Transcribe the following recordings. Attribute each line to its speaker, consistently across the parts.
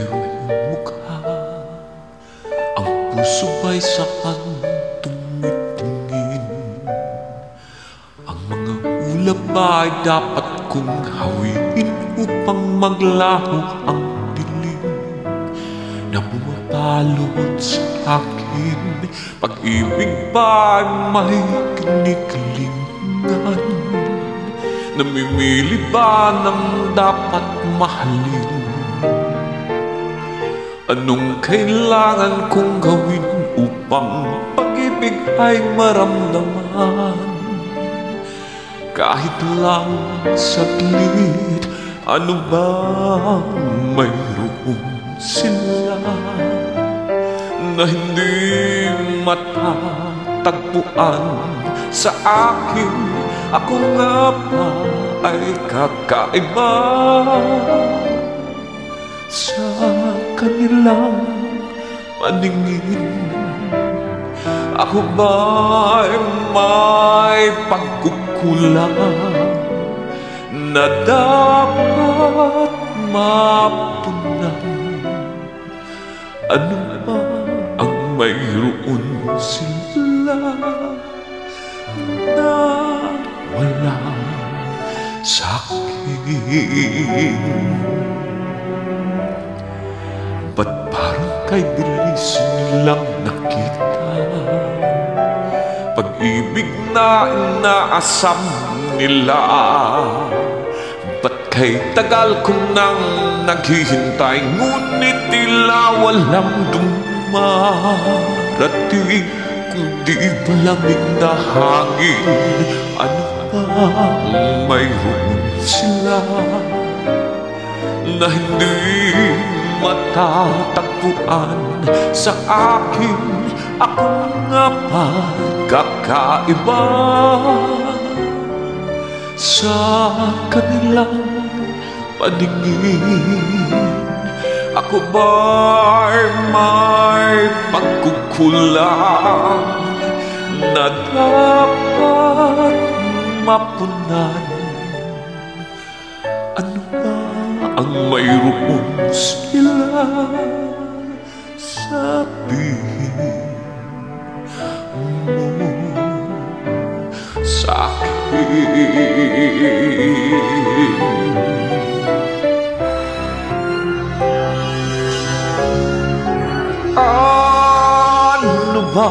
Speaker 1: iyong mukha. Ang puso ba'y saan tumitingin? Ang mga ulap ba'y dapat kong hawiin upang maglaho ang dilim na bumapalot sa akin? Pag-ibig ba'y may kiniklingan? Namimili ba ng dapat mahalin? Anong kailangan kong gawin upang pag-ibig ay maramdaman? Kahit lang saglit, ano bang mayroon sila na hindi matatagpuan sa akin? Ako nga ba ay kakaiba sa kanilang paningin? Ako ba'y may pagkukulang na dapat mapunan? Ano ba ang mayroon sila na wala sa'kin? Ba't parang kay bilis nilang nakita pag-ibig na inaasam nila? Ba't kay tagal ko nang naghihintay, ngunit tila walang dumarating, kundi malamig na hangin? Ano ba mayroon sila na hindi matatagpuan sa akin? Ako nga ba kakaiba sa kanilang paningin? Ako ba'y may pagkukulang na dapat mapunan? Ano ba ang mayroon sila? Sabihin mo sa'kin. Ano ba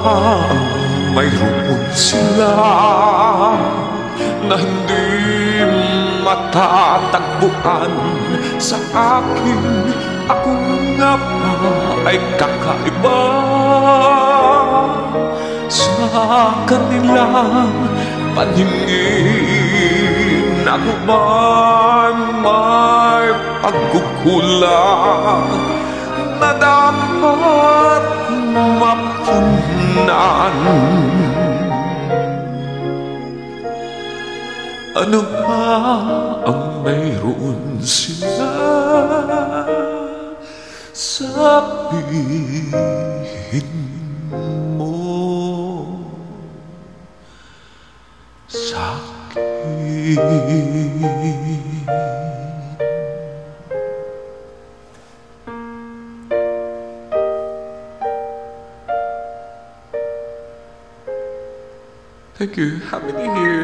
Speaker 1: ang mayroon sila na hindi matatagpuan sa akin? Ako nga ba ay kakaiba sa kanilang paningin? Ako ba may pagkukulang na dapat mapunan? Ano ba ang mayroon sila? Sabihin mo sa'kin.
Speaker 2: Thank you. Happy New Year.